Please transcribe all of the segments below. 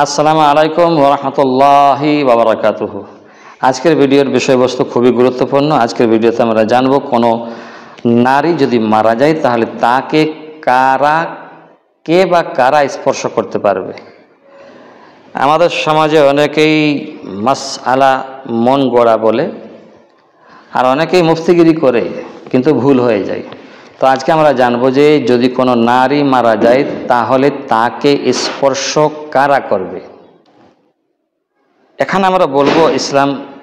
আসসালামু আলাইকুম ওয়া রাহমাতুল্লাহি ওয়া বারাকাতুহু। আজকের ভিডিওর বিষয়বস্তু খুবই গুরুত্বপূর্ণ। আজকের ভিডিওতে আমরা জানব কোনো নারী যদি মারা যায় তাহলে তাকে কে বা কারা স্পর্শ করতে পারবে। আমাদের সমাজে অনেকেই মাসআলা মন গড়া বলে, আর অনেকেই মুফতিগিরি করে, কিন্তু ভুল হয়ে যায়। তো আজকে আমরা জানবো যে যদি কোনো নারী মারা যায় তাহলে তাকে স্পর্শ কারা করবে। এখানে আমরা বলবো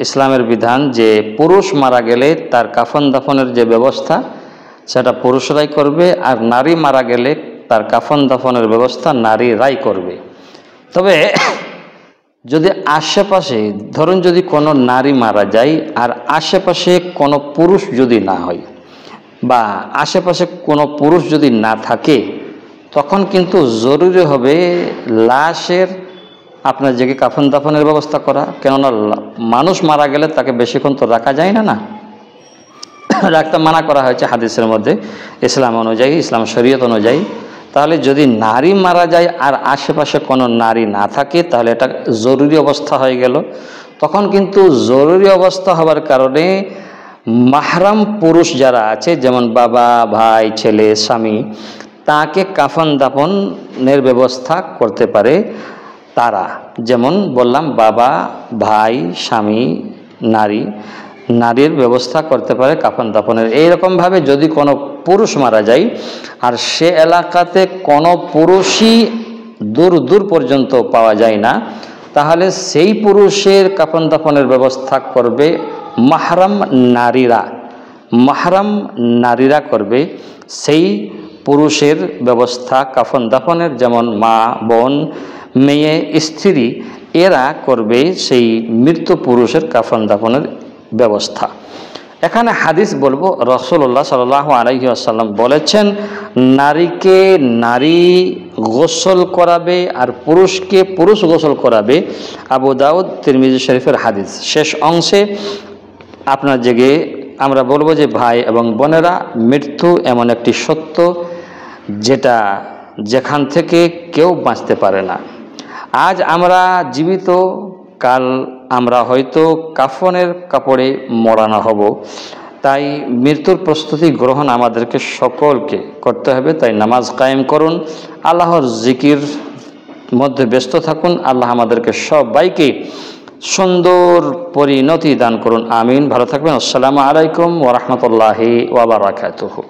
ইসলামের বিধান যে পুরুষ মারা গেলে তার কাফন দাফনের যে ব্যবস্থা সেটা পুরুষরাই করবে, আর নারী মারা গেলে তার কাফন দাফনের ব্যবস্থা নারীরাই করবে। তবে যদি আশেপাশে ধরুন যদি কোনো নারী মারা যায় আর আশেপাশে কোনো পুরুষ যদি না হয় বা আশেপাশে কোনো পুরুষ যদি না থাকে, তখন কিন্তু জরুরি হবে লাশের আপনার যে কাফন দাফনের ব্যবস্থা করা। কেননা মানুষ মারা গেলে তাকে বেশিক্ষণ তো রাখা যায় না, রাখতে মানা করা হয়েছে হাদিসের মধ্যে ইসলাম অনুযায়ী, ইসলাম শরীয়ত অনুযায়ী। তাহলে যদি নারী মারা যায় আর আশেপাশে কোনো নারী না থাকে তাহলে এটা জরুরি অবস্থা হয়ে গেল। তখন কিন্তু জরুরি অবস্থা হওয়ার কারণে মাহরাম পুরুষ যারা আছে, যেমন বাবা, ভাই, ছেলে, স্বামী, তাকে কাফন দাফনের ব্যবস্থা করতে পারে তারা। যেমন বললাম বাবা, ভাই, স্বামী, নারীর ব্যবস্থা করতে পারে কাফন দাফনের। এইরকমভাবে যদি কোনো পুরুষ মারা যায় আর সে এলাকাতে কোনো পুরুষই দূর পর্যন্ত পাওয়া যায় না, তাহলে সেই পুরুষের কাফন দাফনের ব্যবস্থা করবে মাহরাম নারীরা করবে সেই পুরুষের ব্যবস্থা কাফন দাফনের। যেমন মা, বোন, মেয়ে, স্ত্রী, এরা করবে সেই মৃত পুরুষের কাফন দাফনের ব্যবস্থা। এখানে হাদিস বলবো, রাসূলুল্লাহ সাল্লাল্লাহু আলাইহি ওয়াসাল্লাম বলেছেন নারীকে নারী গোসল করাবে আর পুরুষকে পুরুষ গোসল করাবে। আবু দাউদ, তিরমিজি শরীফের হাদিস। শেষ অংশে আপনার জেগে আমরা বলবো যে ভাই এবং বোনেরা, মৃত্যু এমন একটি সত্য যেখান থেকে কেউ বাঁচতে পারে না। আজ আমরা জীবিত, কাল আমরা হয়তো কাফনের কাপড়ে মোড়ানো হব। তাই মৃত্যুর প্রস্তুতি গ্রহণ আমাদেরকে সকলকে করতে হবে। তাই নামাজ কায়েম করুন, আল্লাহর জিকির মধ্যে ব্যস্ত থাকুন। আল্লাহ আমাদেরকে সবাইকে সুন্দর পরিণতি দান করুন, আমিন। ভালো থাকবেন। আসসালামু আলাইকুম ওয়া রাহমাতুল্লাহি ওয়া বারাকাতুহু।